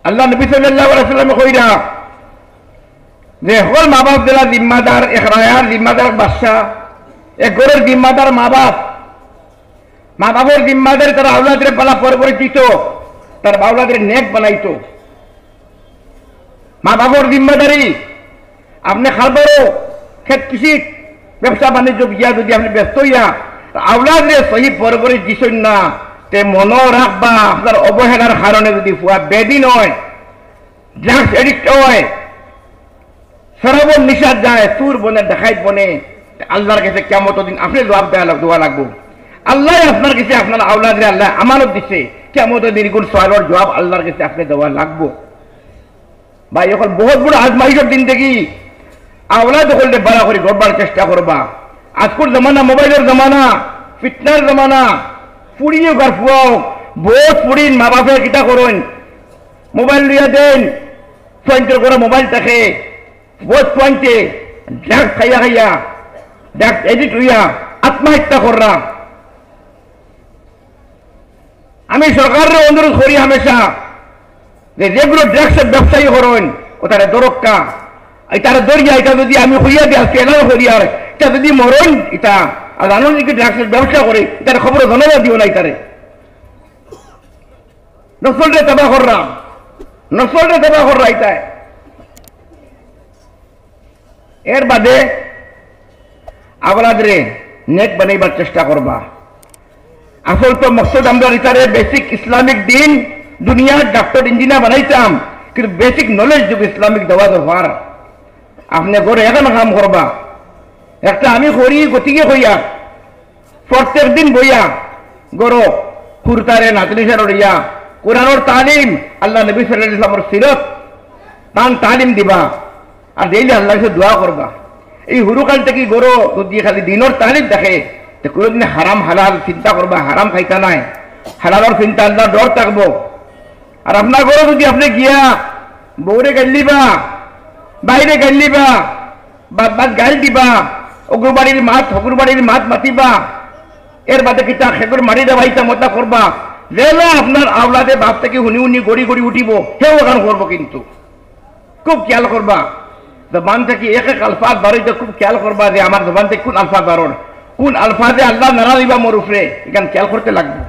আল্লাহ নবী সাল্লাল্লাহু আলাইহি ওয়াসাল্লাম কইরা যে সকল মা বাপ দিলা জিম্মাদার, এক রায়ার জিম্মাদার বাদশাহ, এক গরের জিম্মাদার মা বাপ। মা বাবার জিম্মাদারি তারা আওলাদের পালা পরে দিত, তার আওলাদের নেক বানাইতো। মা বাবার জিম্মাদারি আপনি খাবারও ক্ষেত কৃষি ব্যবসা বাণিজ্য গিয়া যদি আপনি ব্যস্ত হইয়া আওলাদরে সহি পরে দিছেন না, তে মনে রাখবা আপনার অবহেলার কারণে যদি ফুয়া বেদিন হয়, ড্রাগস এডিক্ট হয়, সরাবর নিশাদ যায়, সুর বনে, দেখাইত বনে, আল্লাহর কাছে কিয়ামত দিন আপনি জবাব দেওয়া লাগবো। আল্লাহ আপনার কাছে আপনার আওলাদরে আল্লাহ আমানত দিছে, কিয়ামত দিন কোন সওয়ালের জবাব আল্লাহর কাছে আপনি দেওয়া লাগবো। ভাই এখন বহুত বড় আজমাইশের দিন দেখি আওলাদ হলে বাড়া করে গড়বার চেষ্টা করবা। আজকের জমানা মোবাইলের জমানা, ফিটনার জমানা, ফুড়িয়ে ঘর ফুয়াও বহুত ফুড়িন মা বাপের কিতা করেন, মোবাইল লিয়া দেন, পয়েন্টের করে মোবাইল থাকে, বহুত পয়েন্টে ড্রাগস খাইয়া ড্রাগস এডিক্ট হইয়া আত্মহত্যা কররা। আমি সরকারের অনুরোধ করি হামেশা যে যেগুলো ড্রাগসের ব্যবসায়ী করেন ও তারা দরক্কা, তারা দরিয়া, এটা যদি আমি হইয়া দিই আজকে এলাও হরিয়ার, এটা যদি মরণ এটা আর জানো যে ড্রাগসের ব্যবসা করে, তার খবর ধন্যবাদ দিও নাই, তারে নসলরে তবা কররা, নসলরে তবা কররা। এটাই এর বাদে আওলাদরে নেক বানাইবার চেষ্টা করবা। আসল তো মকসদ আমরা এটারে বেসিক ইসলামিক দিন, দুনিয়ার ডাক্তার ইঞ্জিনিয়ার বানাইতাম, কিন্তু বেসিক নলেজ যদি ইসলামিক দেওয়া দরকার। আপনি ঘরে এখন কাম করবা, একটা আমি করি গতিকে হইয়া প্রত্যেক দিন বইয়া গরো কুরতারে নাতনিসার ইয়া কোরআনের তালিম, আল্লাহ নবী সাল্লাল্লাহু আলাইহি ওয়াসাল্লামের সিরত তান তালিম দিবা, আর ডেইলি আল্লাহর কাছে দোয়া করবা। এই হুরুকাল থেকে গরো যদি খালি দিনের তালিম দেখে তো কোনোদিন হারাম হালাল চিন্তা করবা, হারাম খাইতা নাই, হালালের চিন্তা আল্লাহ ডর থাকবো। আর আপনার গরো যদি আপনি গিয়া বউরে গাইলিবা, বাইরে গাইলিবা, বাদ গাইল দিবা, অগ্রবাড়ির মাত হকুরবাড়ির মাত মাতিবা, এর বাদে কিতা খেগুর মারি দেওয়াইতা মতা করবা, যেলা আপনার আওলাদে বাপ থেকে হুনি গড়ি গড়ি উঠিব, সেও ওখান করবো। কিন্তু খুব খেয়াল করবা, জবান থেকে এক এক আলফাজ বাড়িতে খুব খেয়াল করবা যে আমার জবান থেকে কোন আলফাজ বাড়ন, কোন আলফাজে আল্লাহ নারা দিবা মোর উপরে, এখানে খেয়াল করতে লাগবে।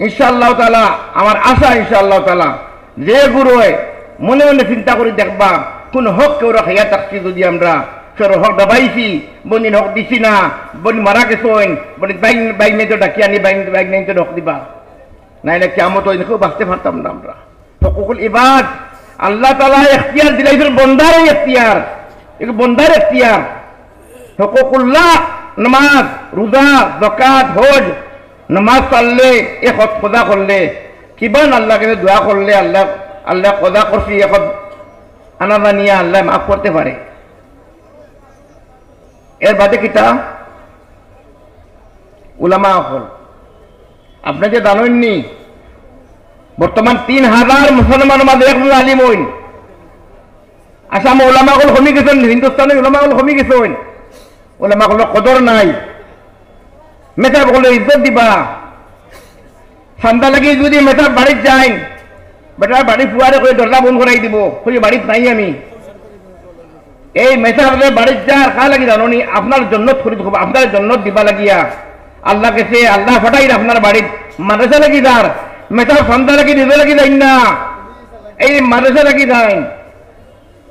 ইনশাআল্লাহ তাআলা আমার আশা, ইনশাআল্লাহ তাআলা যে গুরুয় মনে মনে চিন্তা করে দেখবা কোন হক কেউ খাইয়া থাকছি, যদি আমরা সর হক দাবাইছি, বনির হক দিছি না, বনি মারা গেছেন, বনি বাইক নেই তো ডাকি আনি বাইক নেই তো হক দিবা, নাইলে কিয়ামত ওই দেখো বাঁচতে পারতাম না আমরা। হকুকুল ইবাদ আল্লাহ তাআলা ইখতিয়ার দিলাইছেন, বন্দার ইখতিয়ার, এই বন্দার ইখতিয়ার। হকুকুল্লাহ নামাজ, রোজা, যাকাত, হজ, নামাজ পড়লে, এক হক খোদা করলে, কিবান আল্লাহ কাছে দোয়া করলে আল্লাহ কদা করছি এখন আনাদা নিয়ে আল্লাহ মাফ করতে পারে। এর বাদে কিতা উলামা হল, আপনি যে জানেননি বর্তমান 3000 মুসলমানের মাঝে একজন আলিম হইন। আসাম ওলামা হল কমি গেছেন, হিন্দুস্তানের ওলামা হল কমি গেছেন, ওলামা হল কদর নাই। মেথা বলে ইজ্জত দিবা, ঠান্ডা লাগি যদি মেথা বাড়িত যায়, বেটার বাড়ি ফুয়ারে করে দরজা বন্ধ করাই দিব, খুঁজে বাড়িত নাই আমি। এই মেথা বাড়িত যার খা লাগি জানি আপনার জন্য খরিদ হবো, আপনার জন্য দিবা লাগিয়া আল্লাহ কেছে আল্লাহ ফটাই আপনার বাড়িত মাদ্রাসা লাগি যার মেথা ঠান্ডা লাগি নিজে লাগি যাই না, এই মাদ্রাসা লাগি যায়,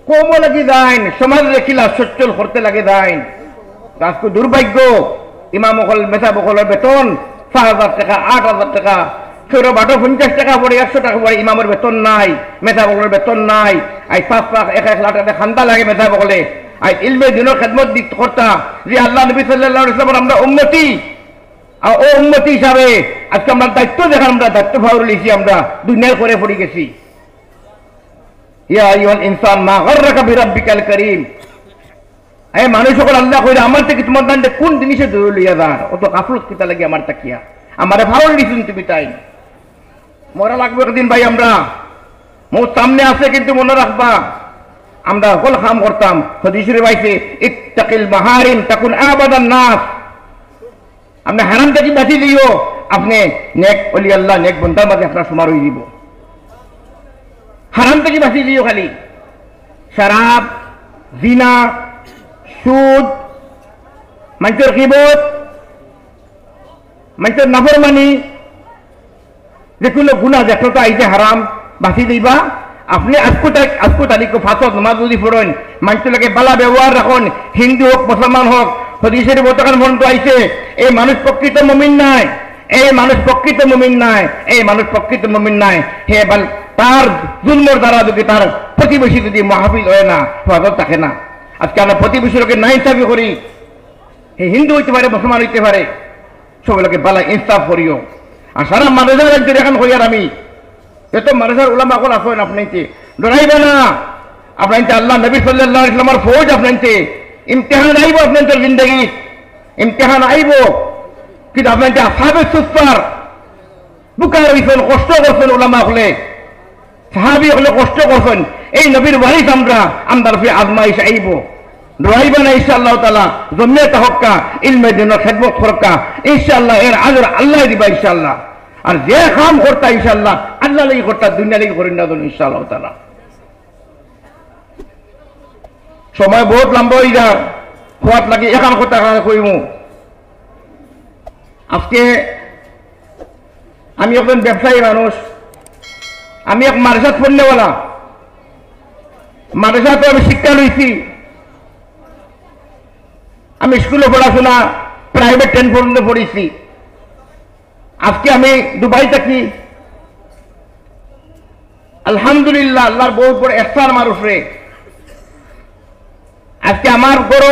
কমও লাগি যায়, সমাজ দেখিলা সচ্ছল করতে লাগে যায়। আজকে দুর্ভাগ্য, ইমাম বকল মেথা বকলের বেতন 6000 টাকা, 8000 টাকা, ছোট বাটো 50 টাকা পড়ে, 100 টাকা পড়ে, ইমামের বেতন নাই, মেথা বকলের বেতন নাই। আই 5 লাখ 1 লাখ টাকা খান্দা লাগে মেথা বকলে। আই ইলমে দিনের খেদমত করতা যে আল্লাহ নবী সাল্লাল্লাহু আলাইহি ওয়াসাল্লাম আমরা উম্মতি, আর ও উম্মতি হিসাবে আজকে আমরা দায়িত্ব দেখান, আমরা দায়িত্ব ভাব লিখি, আমরা দুনিয়ার করে পড়ে গেছি। ইয়া আইয়ুহাল ইনসান মা গাররাকা বিরাব্বিকাল কারীম, এই মানুষ সকল আল্লাহ কইরা আমার থেকে তোমার দান্ডে কোন জিনিসে দৌড় লইয়া যার, অত গাফলত কিতা লাগে আমার তাকিয়া, আমারে ভালো লিখুন তুমি তাই মরা লাগবে একদিন ভাই। আমরা মোর সামনে আছে, কিন্তু মনে রাখবা আমরা সকল কাম করতাম। হাদিসে পাইছে ইত্তাকিল মাহারিম তাকুন আবাদান নাস, আপনি হারাম থেকে বাঁচি দিও, আপনি নেক অলি আল্লাহ নেক বন্ধার মাঝে আপনার সমার হয়ে দিব। হারাম থেকে বাঁচিয়ে দিও খালি শরাব, জিনা, সুদ, মানুষের গীবত, মানুষের নাফরমানি, যে কোনো গুনাহ দেখো তো এই যে হারাম বাঁচিয়ে দিবা। আপনি আজকো তারিখ ফাঁসত নমাজ যদি পড়েন, মানুষটাকে বালা ব্যবহার রাখুন, হিন্দু হোক মুসলমান হোক, হদিসের বতকান পর্যন্ত আইছে এই মানুষ প্রকৃত মুমিন নাই, এই মানুষ প্রকৃত মুমিন নাই, এই মানুষ প্রকৃত মুমিন নাই। হে বল তার জুলমর দ্বারা যদি তার প্রতিবেশী যদি মাহফিল হয় না, হেফাজত থাকে না। আজকে আমরা প্রতিবেশী লোকের না ইনসাফি করি, হে হিন্দু হইতে পারে মুসলমান হইতে পারে, সব লোকে বালা ইনসাফ করিও। আর সারা মাদ্রাসার একজন এখন হইয়ার আমি এত মাদ্রাসার উলামা কল আসেন, আপনাইতে ডরাইবে না। আপনাইতে আল্লাহ নবী সাল্লাল্লাহু আলাইহি ওয়াসাল্লামের ফৌজ, আপনাইতে ইমতিহান আইব, আপনাদের জিন্দগি ইমতিহান আইব। কিন্তু আপনাইতে আসহাবে সুফার বুকার হইছেন, কষ্ট করছেন, উলামা হলে সাহাবী হলে কষ্ট করছেন। এই নবীর ওয়ারিস আমরা ফি আজমাইশ আইব, ডরাইবে না ইনশাআল্লাহ তাআলা। জমিয়ত হক্কা ইলমের জন্য খেদমত করকা ইনশাআল্লাহ, এর আজর আল্লাহ দিবা ইনশাআল্লাহ। আর যে কাম করতা ইনশাআল্লাহ আল্লাহ লাগি করতা, দুনিয়া লাগি করেন না ইনশাআল্লাহ তাআলা। সময় বহুত লম্বা হয়ে যা, খোয়াত লাগে এখান কথা কইমু। আজকে আমি একজন ব্যবসায়ী মানুষ, আমি এক মাদ্রাসাত পড়নেওয়ালা, মাদ্রাসাতে আমি শিক্ষা লইছি। আমি স্কুলে পড়াশোনা প্রাইভেট 10 পর্যন্ত পড়েছি। আজকে আমি দুবাই থাকি, আলহামদুলিল্লাহ আল্লাহর বহুত বড় ইহসান আমার উপরে। আজকে আমার বড়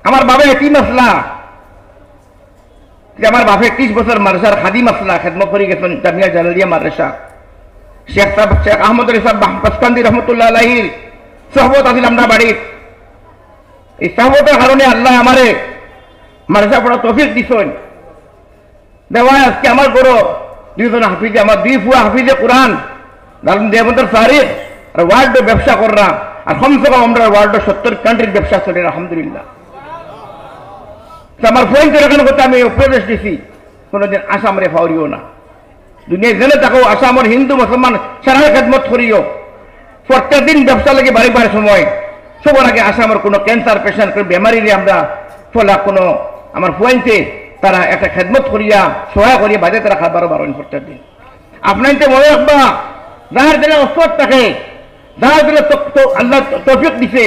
আমার বাবা এতিম আসলা, আমার বাপে 30 বছর মাদ্রাসার খাদিম আসলা, খেদমত করে গেছেন জামিয়া জালালিয়া মাদ্রাসা। শেখ আহমদ রেসাব বাসকান্দি রহমতুল্লাহ আলাইহির সহবত আছিল আমরা বাড়ির। এই সহবতের কারণে আল্লাহ আমারে মাদ্রাসা পড়া তৌফিক দিছেন। দেওয়ায় আজকে আমার বড় দুইজন হাফিজে, আমার 2 ফুয়া হাফিজে কোরআন দারুন দেবন্তর তারিখ আর ওয়ার্ল্ড ব্যবসা কররা। আর কমসে কম আমরা ওয়ার্ল্ড 70 কান্ট্রির ব্যবসা চলে আলহামদুলিল্লাহ। আমার পয়েন্ট এখানে করতে আমি উপদেশ দিছি, কোনোদিন আসামরে ফাউরিও না। দুনিয়া জেনে থাকো আসামের হিন্দু মুসলমান সারা খেদমত করিও। প্রত্যেক দিন ব্যবসা লাগে বাড়ি বাড়ি সময় সবার আগে আসামের কোনো ক্যান্সার পেশেন্ট কোনো বেমারিরে আমরা ফলা কোনো আমার পয়েন্টে তারা একটা খেদমত করিয়া সহায় করিয়া বাজে তারা খাবারও বারণ প্রত্যেক দিন। আপনার মনে রাখবা, যার দিলে অস্বত থাকে, যার দিলে আল্লাহ তৌফিক দিছে,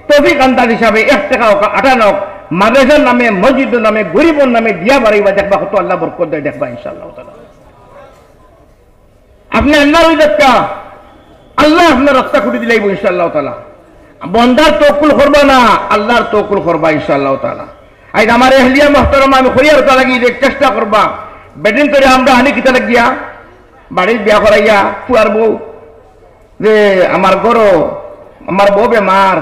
তৌফিক আন্দাজ হিসাবে 1 টাকা হোক 8 হোক মাদ্রাসার নামে মসজিদের নামে গরিবর নামে দিয়া বাড়িবা, দেখবা কত আল্লাহ বরকত দেয়, দেখবা ইনশাআল্লাহ তাআলা। আপনি আল্লাহ ওই দেখা আল্লাহ আপনার রাস্তা খুঁটি দিলাইব ইনশাআল্লাহ তাআলা। বন্দার তওকুল করবা না, আল্লাহর তওকুল করবা ইনশাআল্লাহ তাআলা। আজ আমার এহলিয়া মুহতারামা আমি খরিয়ার তা লাগি চেষ্টা করবা। বেদিন করে আমরা আনি কিতা লাগিয়া বাড়ির বিয়া করাইয়া ফুয়ার বউ যে আমার গরো আমার বউ বেমার,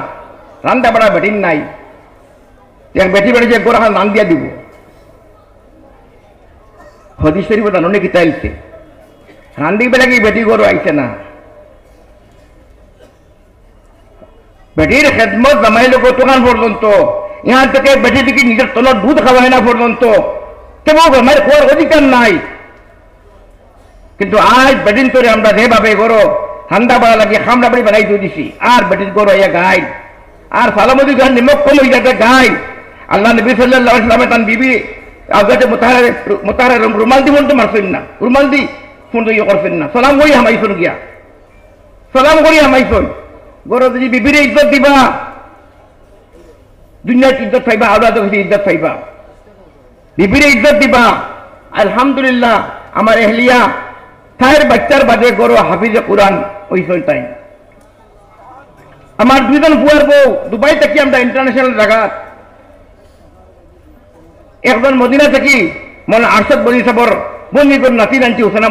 রান্না বাড়া বেটিন নাই, বেটি বেড়ে যে গোড়া নাম দিয়া দিব। হদিস শরীফ জাননে কিতা আইছে, রান্দি বেলা কি বেটি গরু আইছে না, বেটির খেদমত জামাই লোক দোকান পর্যন্ত, ইহার থেকে বেটি দিকে নিজের তলত দুধ খাওয়ায় না পর্যন্ত, কেবল জামাইয়ের খোয়ার অধিকার নাই। কিন্তু আজ বেটিন করে আমরা যেভাবে গরো ঠান্ডা বাড়া লাগিয়ে খামড়া বাড়ি বানাই দিয়ে দিছি, আর বেটির গরু ইয়া গাই আর সালামতি গান নিমক কম হয়ে যাতে গাই। আল্লাহ নবী সাল্লাল্লাহু আলাইহি ওয়াসাল্লাম তান বিবি আগাতে মুতাহারে রুমাল দি বলতে মারছেন না, রুমাল দি ফোন ইয়ে করছেন না, সালাম করি হামাইছন গিয়া, সালাম করি হামাইছন। গরু যদি বিবিরে ইজ্জত দিবা, দুনিয়ার ইজ্জত পাইবা, আওলাদ ইজ্জত পাইবা, বিবিরে ইজ্জত দিবা। আলহামদুলিল্লাহ আমার এহলিয়া তার বাচ্চার বাদে গরু হাফিজে কোরআন ওইসন তাই। আমার 2 জন বুয়ার বউ দুবাই থেকে আমরা ইন্টারন্যাশনাল জায়গা, একজন মদিনা থেকে মনে আরশদ বনি সাবর বন্দিগর নাতিন আনছি হোসেন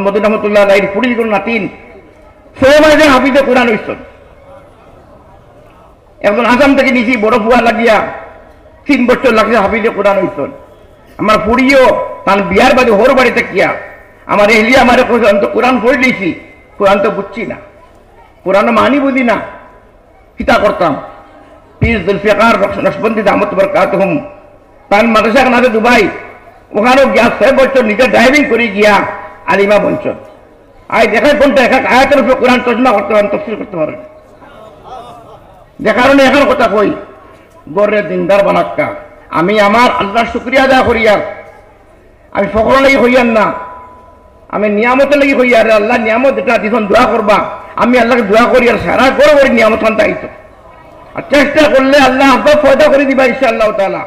মদিনা রহমতুল্লাহ আলাইহির পুরিগর নাতিন সবাই হাফিজে কোরআন ওইসন। একজন আসাম থেকে নিছি বড় ফুয়া লাগিয়া 3 বছর লাগছে হাফিজে কোরআন ওইসন। আমার পুরিও তার বিয়ার বাদে হোর বাড়িতে কিয়া আমার এহলিয়া আমার কোরআন পড়ে দিয়েছি, কোরআন তো বুঝছি না, কোরআন মানি বুঝি না, কিতা করতাম। পীর জুলফিকার নকশবন্দি দামত বরকাতুহুম তান মাদ্রাসা কানাতে দুবাই ওখানেও গিয়া 6 বছর নিজে ড্রাইভিং করে গিয়া আলিমা বঞ্চন আই দেখার কোনটা এক আয়াতের উপরে কোরআন তর্জমা করতে পারেন, তফসির করতে পারেন। যে কারণে এখন কথা কই, গড়ে দিনদার বানাক্কা আমি আমার আল্লাহর শুকরিয়া আদায় করিয়া, আমি ফকর লাগি হইয়ান না, আমি নিয়ামত লাগি হইয়া, আল্লাহ নিয়ামত এটা দিছন দোয়া করবা, আমি আল্লাহকে দোয়া করি আর সারা করে নিয়ামত আনতে আইতো, আর চেষ্টা করলে আল্লাহ আপনার ফয়দা করে দিবা ইনশাআল্লাহ তাআলা।